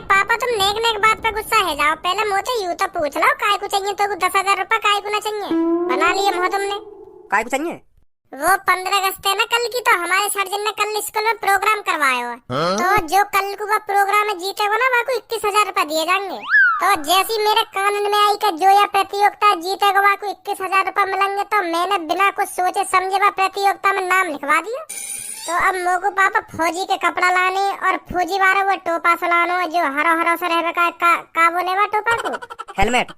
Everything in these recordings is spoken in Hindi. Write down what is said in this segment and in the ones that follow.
पापा तुम नेक नेक बात पे गुस्सा है जाओ, पहले मोचे यूं तो पूछ लो काय को चाहिए, तो 10,000 रुपए काय को ना चाहिए। बना लिए मुँह तुमने। काय को चाहिए? वो 15 अगस्त है ना कल की, तो हमारे सर जी ने कल स्कूल में प्रोग्राम करवाया हुआ, तो जो कल को वो प्रोग्राम में जीतेगा ना वहाँ को 21,000 रुपए दिए जाएंगे। तो जैसी मेरे कानून में आई कि जो यह प्रतियोगिता जीतेगा वहाँ को 21,000 रुपए मिलेंगे, तो मैंने बिना कुछ सोचे समझे वह प्रतियोगिता में नाम लिखवा दिया। तो अब मोको पापा फौजी के कपड़ा लाने और फौजी वाला वो टोपा सलानो जो हरा हरा सा रहबे का बोले वा टोपा को हेलमेट।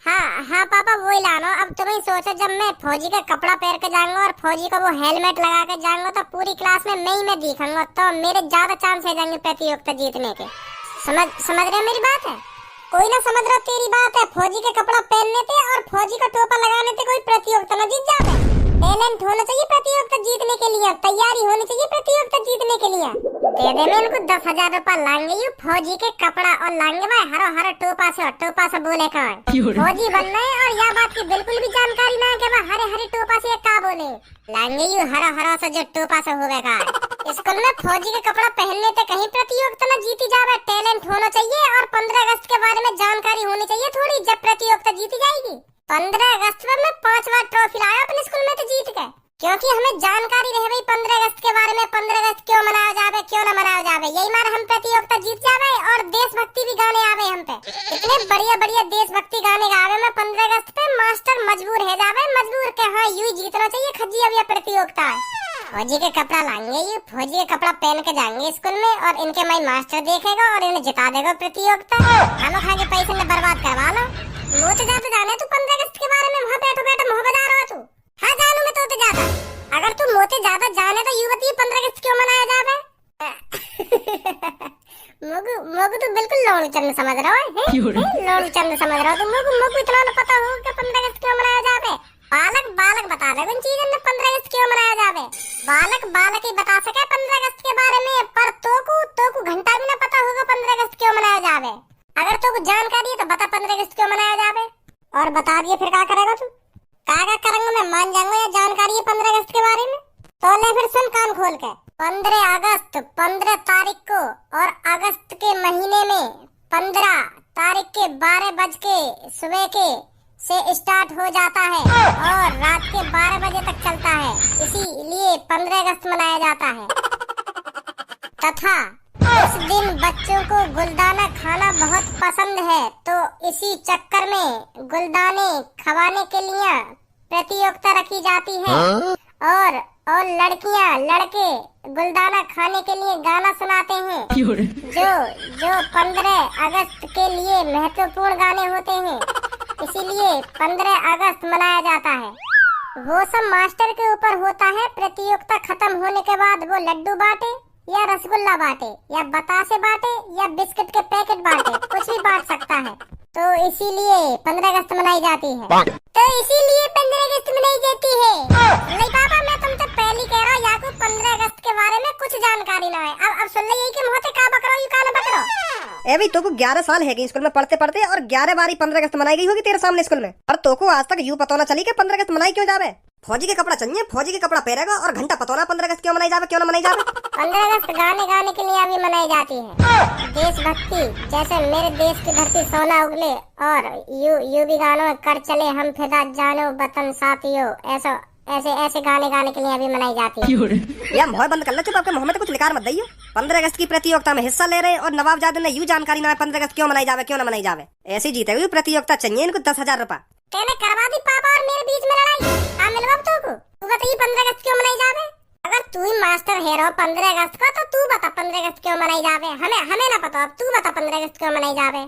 हाँ पापा वही लानो। अब तुम ही सोचो जब मैं फौजी का कपड़ा पहन के जाऊंगा और फौजी का वो हेलमेट लगा के जाऊंगा तो पूरी क्लास में मैं ही दिखूंगा, तो मेरे ज्यादा चांस है जाएंगे प्रतियोगिता जीतने के। समझ रहे मेरी बात है? कोई ना समझ रहा तेरी बात है। फौजी के कपड़ा पहनने थे और फौजी का टोपा लगाने थे, कोई प्रतियोगिता न जीत जाते। टैलेंट होना चाहिए प्रतियोगिता जीतने के लिए, तैयारी होनी चाहिए प्रतियोगिता जीतने के लिए। दे दे मैं इनको 10,000 रुपए लाएंगे यू फौजी के कपड़ा और लाएंगे भाई हरा हरा टोपा से बोले का फौजी बनना है। और यह बात की बिल्कुल भी जानकारी ना है कि वह हरे हरे टोपा से का बोले, लाएंगे यू हरा हरा सा जो टोपा से होगा का। स्कूल में फौजी के कपड़ा पहनने थे कहीं प्रतियोगिता न जीती जावे। टैलेंट होना चाहिए और 15 अगस्त के बारे में जानकारी होनी चाहिए थोड़ी, जब प्रतियोगिता जीती जाएगी। 15 अगस्त में मैं 5 बार ट्रॉफी लाया अपने स्कूल में तो जीत गए, क्योंकि हमें जानकारी रहे भाई 15 अगस्त के बारे में। 15 अगस्त क्यों मनाया जावे, क्यों न मनाया जावे, यही मार हम प्रतियोगिता जीत जावे। और देशभक्ति भी गाने आवे हम पे, इतने बढ़िया बढ़िया देशभक्ति गाने गावे मैं 15 अगस्त पे। मास्टर मजबूर है जावे, मजबूर के हाँ यूं जीतना चाहिए खजी। अब यह प्रतियोगिता है, फौजी के कपड़ा लाएंगे, ये फौजी के कपड़ा पहन के जाएंगे स्कूल में और इनके माई मास्टर देखेगा और इन्हें जिता देगा प्रतियोगिता। हम खा के पैसे में बर्बाद करवा लो। मुझे जाते जाने तू 15 अगस्त के बारे में वहाँ बैठो मुँह बजा रहा तू। हाँ जानू मैं तो जाता, अगर तू मोते ज्यादा जाने तो युवती 15 अगस्त क्यों मनाया जावे? मोगु तो बिल्कुल लोलू चंद समझ रहा है, लोलू चंद समझ रहा हो तो मोगु इतना न पता हो कि 15 अगस्त क्यों मनाया जावे। बालक बता दे उन चीजों में 15 अगस्त क्यों मनाया जावे। बालक ही बता सके 15 अगस्त के बारे में, पर तो को घंटा भी न पता होगा 15 अगस्त क्यों मनाया जावे। अगर तो कुछ जानकारी है तो बता 15 अगस्त क्यों मनाया जावे, और बता दिए फिर क्या करेगा तू? क्या करेंगे मैं मान जाऊंगा या जानकारी है 15 अगस्त के बारे में। तो ले फिर सुन कान खोल के, 15 अगस्त 15 तारीख को और अगस्त के महीने में 15 तारीख के 12 बज के सुबह के से स्टार्ट हो जाता है और रात के 12 बजे तक चलता है, इसीलिए 15 अगस्त मनाया जाता है। तथा उस दिन बच्चों को गुलदाना खाना बहुत पसंद है, तो इसी चक्कर में गुलदाने खवाने के लिए प्रतियोगिता रखी जाती है। और लड़कियां लड़के गुलदाना खाने के लिए गाना सुनाते हैं, जो 15 अगस्त के लिए महत्वपूर्ण गाने होते हैं, इसीलिए 15 अगस्त मनाया जाता है। वो सब मास्टर के ऊपर होता है। प्रतियोगिता खत्म होने के बाद वो लड्डू बांटे या रसगुल्ला बांटे या बतासे बांटे या बिस्किट के पैकेट बांटे, कुछ भी बांट सकता है। तो इसीलिए 15 अगस्त मनाई जाती है। तो इसीलिए 15 अगस्त मनाई जाती है। नहीं पापा मैं तुमसे पहले कह रहा हूँ याकूब 15 अगस्त के बारे में कुछ जानकारी ना है। अब सुन ले यही कि मुँह से का बकरो यू का न बकरो। ए भाई तो को 11 साल है स्कूल में पढ़ते पढ़ते और 11 बारी 15 अगस्त मनाई गई होगी तेरे सामने स्कूल में, और तो को आज तक यूं पता ना चली कि 15 अगस्त मनाई क्यों जावे। फौजी के कपड़ा चाहिए, फौजी के कपड़ा पहनेगा और घंटा पता ना 15 अगस्त क्यों मनाई जावे, क्यों ना मनाई जावे। 15 अगस्त गाने के लिए अभी मनाई जाती है। देशभक्ति जैसे मेरे देश की धरती सोना उगले और यू भी गानो कर चले हम फिदा जानो वतन साथियों, ऐसे गाने के लिए अभी मनाई जाती है। या मुंह बंद कर ले, चुप आपके मुंह में तो कुछ निकार मत दइयो। 15 अगस्त की प्रतियोगिता में हिस्सा ले रहे और नवाबजादे ने यूं जानकारी ना है 15 अगस्त क्यों मनाई जावे, क्यों ना मनाई जावे। ऐसी जीते हुई प्रतियोगिता चाहिए इनको 10,000 रुपए। तेने करवा दी पापा और मेरे बीच में लड़ाई। हाँ मिलवा तू बताइए 15 अगस्त क्यों मनाई जावे। अगर तू ही मास्टर है रहो 15 अगस्त का, तो तू बता 15 अगस्त क्यों मनाई जावे। हमें ना पता, अब तू बता 15 अगस्त क्यों मनाई जावे।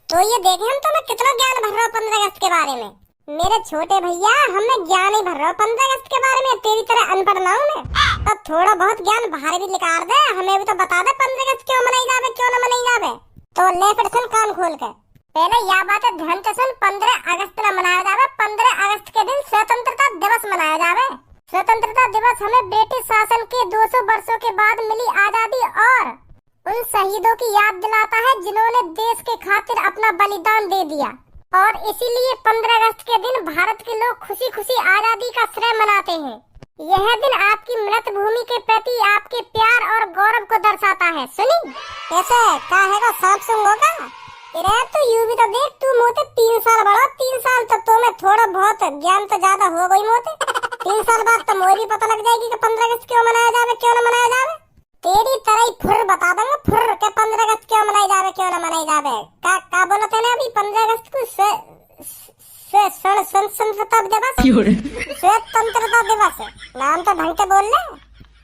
तो ये देखे हम तुम्हें कितना ज्ञान भर रहा हूँ 15 अगस्त के बारे में। मेरे छोटे भैया हमें ज्ञान ही भर रहा हूँ 15 अगस्त के बारे में, तेरी तरह अनपढ़ ना हूँ मैं। तो थोड़ा बहुत ज्ञान बाहर भी निकाल दे, हमें भी तो बता दे 15 अगस्त क्यों मनाई जावे, क्यों न मनाई जावे। तो ले फिर सुन कान खोल के, पहले यह बात है ध्यान से सुन। 15 अगस्त न मनाया जावे, 15 अगस्त के दिन स्वतंत्रता दिवस मनाया जावे। स्वतंत्रता दिवस हमें ब्रिटिश शासन के 200 वर्षों के बाद मिली आजादी और उन शहीदों की याद दिलाता है जिन्होंने देश के खातिर अपना बलिदान दे दिया। और इसीलिए 15 अगस्त के दिन भारत के लोग खुशी खुशी आजादी का श्रेय मनाते हैं। यह दिन आपकी मृत भूमि के प्रति आपके प्यार और गौरव को दर्शाता है। सुनी कैसे कहेगा सांप सूंघोगा? अरे तो यूं भी तो देख, तू मोते 3 साल बड़ा, 3 साल तक तो मैं थोड़ा बहुत ज्ञान तो ज्यादा हो गई मोते। 3 साल बाद तो मोरी पता लग जाएगी कि 15 अगस्त क्यों मनाया जावे, क्यों न मनाया जावे। तेरी तरह ही फुर बता दूंगा, फुर के 15 अगस्त क्यों मनाई जावे, क्यों न मनाई जावे। का बोला तेने अभी 15 अगस्त को स्वतंत्रता दिवस, स्वतंत्रता दिवस नाम तो ढंग से बोल ले।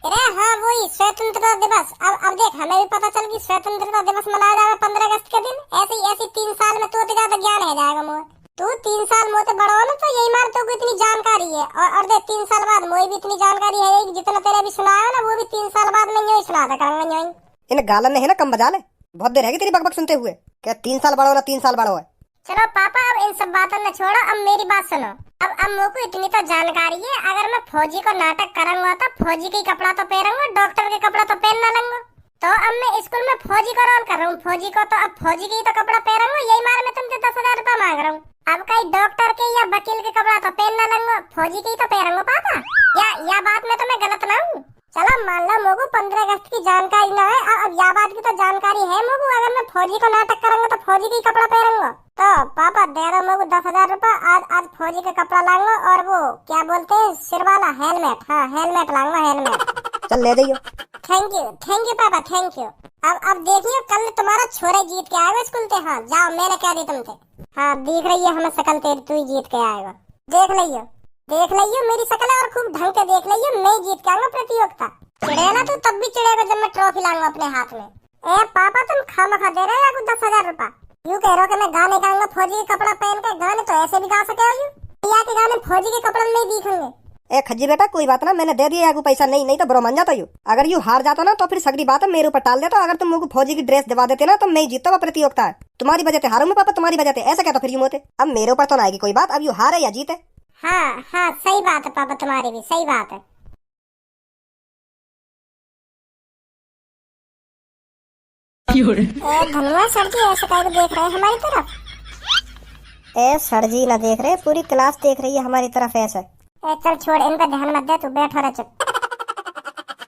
अरे हाँ वही स्वतंत्रता दिवस। अब देख, हमें भी पता चल कि स्वतंत्रता दिवस मनाया जाएगा 15 अगस्त के दिन। ऐसे 3 साल में तो ज्यादा ज्ञान है जाएगा मोर। तू 3 साल मोते बड़ा हो ना, तो यही मार तो इतनी जानकारी है। और देख 3 साल बाद मोई भी इतनी जानकारी है कि जितना तेरे अभी सुनाया ना, वो भी 3 साल बाद मैं यूं सुना दूंगा। इन गालन ने है ना कम बजा ले, बहुत देर रहेगी तेरी बकबक सुनते हुए। क्या 3 साल बड़ा हो ना 3 साल बड़ा हो है। चलो पापा, अब इन सब बातों में छोड़ो, अब मेरी बात सुनो। अब मुझको इतनी तो जानकारी है, अगर मैं फौजी को नाटक करूंगा तो फौजी के कपड़ा तो पहनूंगा, डॉक्टर के कपड़ा तो पहन ना लूंगा। तो अब मैं स्कूल में फौजी का रोल कर रहा हूँ, फौजी को तो अब फौजी के ही तो कपड़ा पहनूंगा। यही मार मैं तुमसे 10,000 रुपया मांग रहा हूँ। अब कहीं डॉक्टर के या वकील के कपड़ा तो पहन ना लूंगा, फौजी के ही तो पहनूंगा पापा। या बात में तो मैं गलत ना हूँ? चलो मान लो मोगू 15 अगस्त की जानकारी ना है, अब या बात की तो जानकारी है मोगू। अगर मैं फौजी को नाटक करूंगा तो फौजी के कपड़ा पहनूंगा। तो पापा दे दो मोगू 10,000 रुपया, आज फौजी का कपड़ा लाऊंगा और वो क्या बोलते हैं सिर वाला हेलमेट। हाँ हेलमेट लाऊंगा, हेलमेट। चल ले जाइयो। थैंक यू पापा, थैंक यू। अब देखियो कल तुम्हारा छोरा जीत के आएगा स्कूल से। हाँ जाओ, मैंने क्या दी तुमसे। हाँ दिख रही है हमें शकल तेरी, तू ही जीत के आएगा। देख लियो मेरी शकल और खूब ढंग से देख लियो, मैं जीत के आऊंगा प्रतियोगिता। चिड़ेगा तू तब भी चिड़ेगा जब मैं ट्रॉफी लाऊंगा अपने हाथ में। ए पापा तुम खामखा दे रहे हो 10,000 रुपया। यूं कह रहे हो कि मैं गाने गाऊंगा फौजी के कपड़ा पहन के। गाने तो ऐसे भी गा सके हो, या के गाने फौजी के कपड़े में नहीं दिखेंगे। ए खज्जी बेटा कोई बात ना, मैंने दे दिया आगू पैसा, नहीं तो बुरा मान जाता यू। अगर यू हार जाता ना तो फिर सगड़ी बात है मेरे ऊपर टाल देता। अगर तुम मुझको फौजी की ड्रेस दिवा देते ना तो मैं जीतता हुआ प्रतियोगिता है। तुम्हारी वजह से हारूं मैं पापा, तुम्हारी वजह से। ऐसा कहता फिर यूं होते। अब मेरे ऊपर तो ना आएगी कोई बात, अब यू हारे या जीते। हाँ सही बात है पापा, तुम्हारी भी सही बात है। धनुआ सर जी ऐसे कहीं देख रहे हैं हमारी तरफ। ए सर जी ना देख रहे, पूरी क्लास देख रही है हमारी तरफ ऐसे। चल छोड़, इन पे ध्यान मत दे, तू बैठो रह चुप।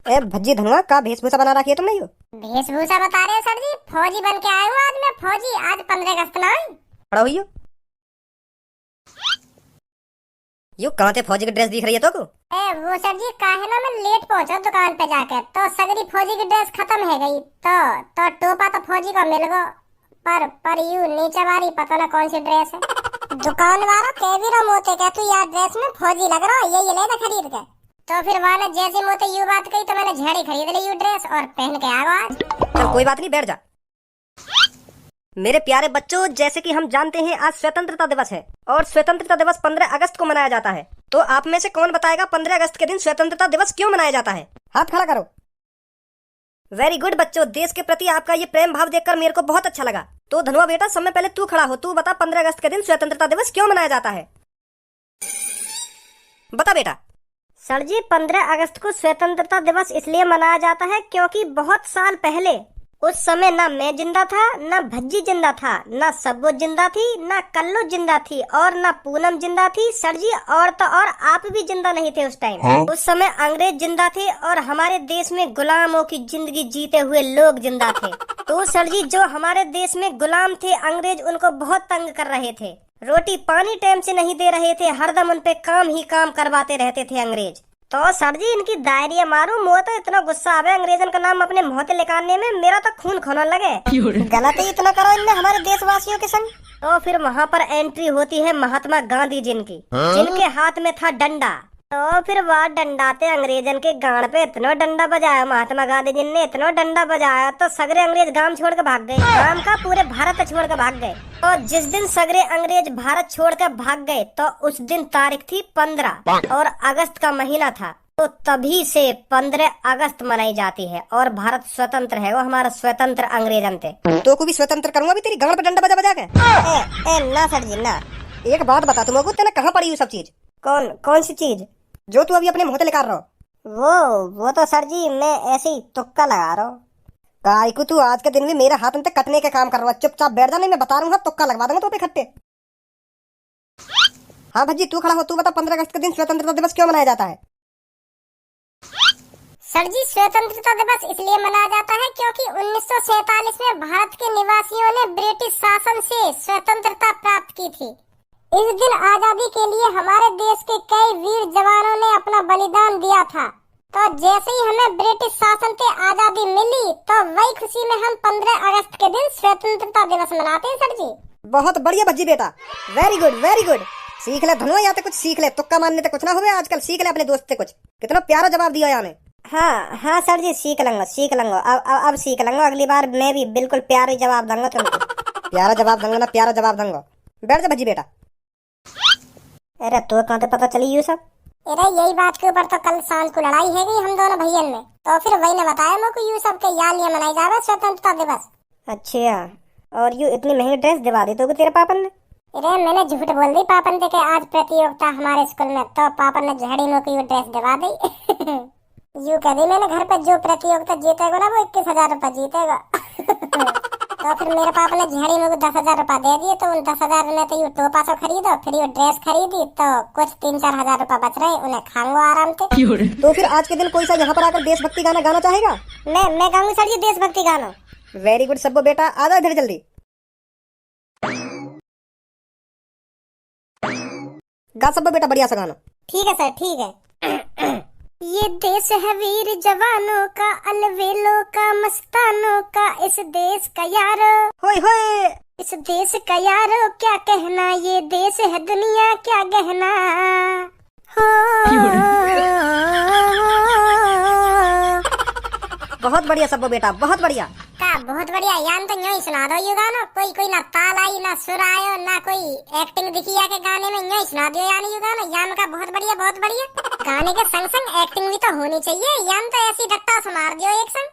ए भज्जी धनुआ का वेशभूषा बना रखी है तुमने यू? वेशभूषा बता रहे हो सर जी? फौजी बन के आए हूँ आज मैं, फौजी। आज 15 अगस्त ना खड़ा हुई यू कहाँ थे? फौजी की ड्रेस दिख रही है तो को? वो सर जी काहे ना मैं लेट पहुंचा दुकान पे जाकर, तो सगरी फौजी की ड्रेस खत्म है गई। तो टोपा तो फौजी का मिल गो, पर यू नीचे वाली पता ना कौन सी ड्रेस है। दुकान वाला कह भी रहा मोते क्या तू यार ड्रेस में फौजी लग रहा है, ये ले ना खरीद के। तो फिर वाले जैसे मोते यू बात कही तो मैंने झड़ी खरीद ली यू ड्रेस और पहन के आ गया आज। चल कोई बात नहीं, बैठ जा। मेरे प्यारे बच्चों, जैसे कि हम जानते हैं आज स्वतंत्रता दिवस है और स्वतंत्रता दिवस 15 अगस्त को मनाया जाता है। तो आप में से कौन बताएगा 15 अगस्त के दिन स्वतंत्रता दिवस क्यों मनाया जाता है? हाथ खड़ा करो। वेरी गुड बच्चों, देश के प्रति आपका ये प्रेम भाव देखकर मेरे को बहुत अच्छा लगा। तो धनुआ बेटा सब में पहले तू खड़ा हो, तू बता 15 अगस्त के दिन स्वतंत्रता दिवस क्यों मनाया जाता है? बता बेटा। सर जी 15 अगस्त को स्वतंत्रता दिवस इसलिए मनाया जाता है क्योंकि बहुत साल पहले, उस समय ना मैं जिंदा था, ना भज्जी जिंदा था, ना सब्बो जिंदा थी, ना कल्लू जिंदा थी और ना पूनम जिंदा थी सर जी। और तो और आप भी जिंदा नहीं थे उस टाइम। उस समय अंग्रेज जिंदा थे और हमारे देश में गुलामों की जिंदगी जीते हुए लोग जिंदा थे। तो सर जी जो हमारे देश में गुलाम थे अंग्रेज, उनको बहुत तंग कर रहे थे, रोटी पानी टाइम से नहीं दे रहे थे, हरदम उन पे काम ही काम करवाते रहते थे अंग्रेज। तो सर जी इनकी दायरिया मारू, मुझे तो इतना गुस्सा आवे अंग्रेजन का नाम अपने मुंह से निकालने में, मेरा तो खून खोने लगे। गलत ही इतना करो इनने हमारे देशवासियों के संग। तो फिर वहाँ पर एंट्री होती है महात्मा गांधी जिनकी, जिनके हाथ में था डंडा। तो फिर वह डंडाते अंग्रेजन के गांड पे इतना डंडा बजाया महात्मा गांधी जी ने, इतना डंडा बजाया तो सगरे अंग्रेज गांव छोड़ के भाग गए। गांव का पूरे भारत छोड़ के भाग गए। और जिस दिन सगरे अंग्रेज भारत छोड़ कर भाग गए तो उस दिन तारीख थी 15 और अगस्त का महीना था। तो तभी से 15 अगस्त मनाई जाती है और भारत स्वतंत्र है, वो हमारा स्वतंत्र अंग्रेजन थे। तो को भी स्वतंत्र करूंगा भी तेरी गांड पे डंडा बजा बजा के। ना सर जी ना। एक बात बता तुमको, तेने कहाँ पड़ी ये सब चीज? कौन सी चीज? जो तू अभी अपने मुंह से निकाल रहा हो। वो तो सर जी मैं ऐसे ही तुक्का लगा रहा हूँ। काय को तू आज के दिन भी मेरे हाथ में कटने के काम कर रहा है, चुपचाप बैठ जा, नहीं मैं बता रहा हूँ तुक्का लगवा दूंगा तो पे खट्टे। हाँ भज्जी तू खड़ा हो, तू बता 15 अगस्त के दिन स्वतंत्रता दिवस क्यों मनाया जाता है? सर जी, स्वतंत्रता दिवस इसलिए मनाया जाता है क्योंकि 1947 में भारत के निवासियों ने ब्रिटिश शासन से स्वतंत्रता प्राप्त की थी। इस दिन आजादी के लिए हमारे देश के कई वीर जवानों ने अपना बलिदान दिया था। तो जैसे ही हमें ब्रिटिश शासन से आजादी मिली तो वही खुशी में हम 15 अगस्त के दिन स्वतंत्रता दिवस मनाते हैं सर जी। बहुत बढ़िया भज्जी बेटा, वेरी गुड वेरी गुड। सीख ले धनुआ, या तो कुछ सीख ले, तुक्का मारने तो कुछ ना हुए आजकल। सीख ले अपने दोस्त से कुछ। कितना प्यारा जवाब दिया याने। हाँ हाँ सर जी, सीख लूंगा। अब सीख लूंगा। अगली बार मैं भी बिल्कुल प्यारा जवाब दूंगा तुमको। प्यारा जवाब दूंगा ना, प्यारा जवाब दूंगा। बैठ जा भज्जी बेटा। अरे तो कहाँ से पता चली ये सब? अरे यही बात के ऊपर तो कल शाम को लड़ाई है गई हम दोनों भैयन में। तो फिर वही ने बताया मुझको यू सब के यार लिए मनाई जावे स्वतंत्रता दिवस। अच्छा, और यू इतनी महंगी ड्रेस दिवा दी तो तेरे पापन ने? अरे मैंने झूठ बोल दी पापन से कि आज प्रतियोगिता हमारे स्कूल में, तो पापन ने झड़ी में को यू ड्रेस दिवा दी। यू कह दी मैंने घर पे जो प्रतियोगिता जीतेगा ना वो 21,000 रुपए जीतेगा। तो फिर मेरे पापा ने झड़ी में को 10,000 रुपए दे दिए। तो उन 10,000 में तो यू टोपा सो खरीदो, फिर यू ड्रेस खरीदी, तो कुछ 3-4 हजार रुपए बच रहे, उन्हें खाऊंगा आराम से। तो फिर आज के दिन कोई सा यहाँ पर आकर देशभक्ति गाना गाना चाहेगा? मैं गाऊंगी सर जी देशभक्ति गाना। वेरी गुड सब्बो बेटा, आ जाओ इधर जल्दी। गा सब्बो बेटा बढ़िया सा गाना। ठीक है सर, ठीक है। ये देश है वीर जवानों का, अलवेलों का, मस्तानों का, इस देश का यारो। होए होए। इस देश का यारो क्या कहना, ये देश है दुनिया क्या गहना। हो बहुत बढ़िया सब्बो बेटा, बहुत बढ़िया। का बहुत बढ़िया। यान तो यूं ही सुना दो ये गाना। कोई ना ताल आई, ना सुर आयो, ना कोई एक्टिंग दिखी आके गाने में। यूं ही सुना दियो यानी ये गाना। यान का बहुत बढ़िया, बहुत बढ़िया। गाने के संग संग एक्टिंग भी तो होनी चाहिए। यान तो ऐसी डट्टा से मार दियो एक संग।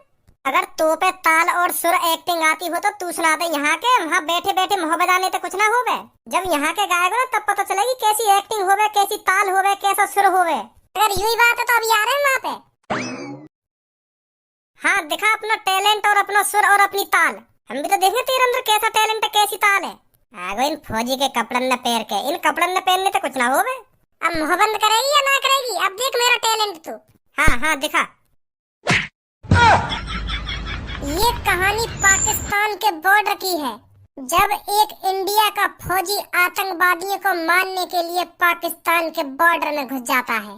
अगर तो पे ताल और सुर एक्टिंग आती हो तो तू सुना दे यहाँ के। वहाँ बैठे बैठे मुँह बजाने तो कुछ ना होवे। जब यहाँ के गाएगा ना तब पता चलेगी कैसी एक्टिंग होवे, कैसी ताल होवे, कैसा सुर होवे। अगर यही बात है तो अभी आ रहे हैं वहाँ पे। हाँ, दिखा अपना टैलेंट और अपना सुर और अपनी ताल। हम भी तो देखें तेरे अंदर कैसा टैलेंट है, कैसी ताल है। आगो इन फौजी के कपड़न न पैर के, इन कपड़न न पहनने तो कुछ ना होवे। अब मुँह बंद करेगी या ना करेगी? अब देख मेरा टैलेंट तू। हाँ दिखा। ये कहानी पाकिस्तान के बॉर्डर की है। जब एक इंडिया का फौजी आतंकवादियों को मारने के लिए पाकिस्तान के बॉर्डर में घुस जाता है।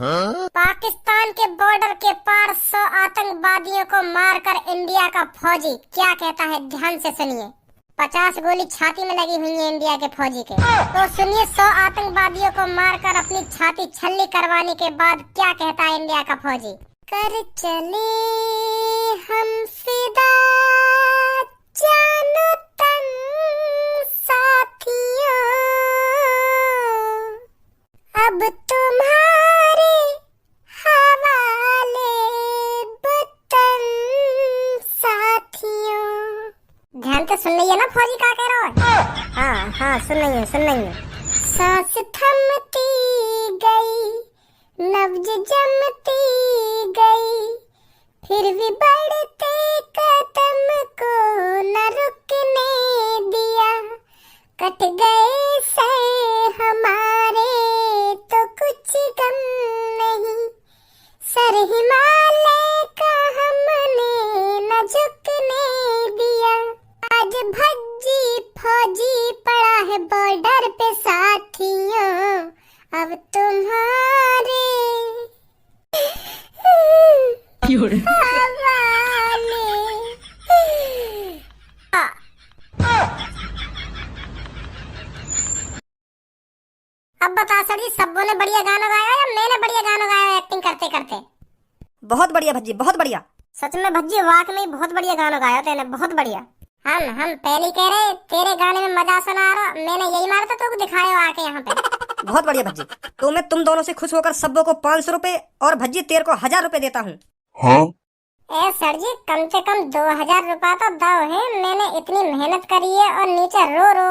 पाकिस्तान के बॉर्डर के पार 100 आतंकवादियों को मारकर इंडिया का फौजी क्या कहता है, ध्यान से सुनिए। 50 गोली छाती में लगी हुई है इंडिया के फौजी के। तो सुनिए, 100 आतंकवादियों को मारकर अपनी छाती छल्ली करवाने के बाद क्या कहता है इंडिया का फौजी। कर चले हम फिदा जानो तन साथियों, अब तुम्हारे हवाले वतन साथियों। ध्यान से सुन रही है ना फौजी क्या कह रहा है? हाँ सुन रही है। सांस थमती गई, नब्ज जमती गई, फिर भी बढ़ते कदम को न रुकने दिया। कट गए से हमारे तो कुछ गम नहीं, सर हिमालय का हमने न झुकने दिया। आज भज्जी फौजी पड़ा है बॉर्डर पे साथियों, अब तुम्हारे अब बता सर जी, सबों ने बढ़िया गाना गाया या मैंने बढ़िया गाना गाया एक्टिंग करते करते? बहुत बढ़िया भज्जी, बहुत बढ़िया। सच में भज्जी वाकई में बहुत बढ़िया गाना गाया तेने, बहुत बढ़िया। हम पहले कह रहे तेरे गाने में मजा सुना रहा, मैंने यही मारा था तो दिखाया आके यहाँ पे। बहुत बढ़िया भज्जी। तो मैं तुम दोनों से खुश होकर सबों को 500 रुपए और भज्जी तेरे को 1000 रुपए देता हूँ। हाँ? ए सर जी, कम से कम 2000 रुपया तो दो है। मैंने इतनी मेहनत करी है और नीचे रो रो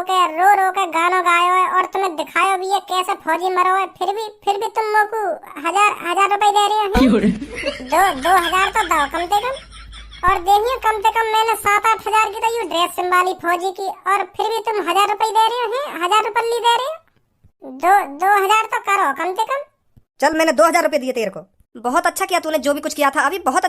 के गाना गायो है और तुम्हें दिखायो भी है कैसे फौजी मरो है, फिर भी तुम लोग को 1000 रुपए दे रहे हो। 2000 तो दो कम से कम। और देखिए कम से कम मैंने 7-8 हजार की तो यू ड्रेस संभाली फौजी की, और फिर भी तुम 1000 रुपए दे रहे हो। 1000 रुपये दे रहे हो। 2000 तो करो कम से कम। चल मैंने 2000 रुपए दिए तेरे को। बहुत अच्छा किया तूने जो भी कुछ किया था अभी, बहुत अच्छा।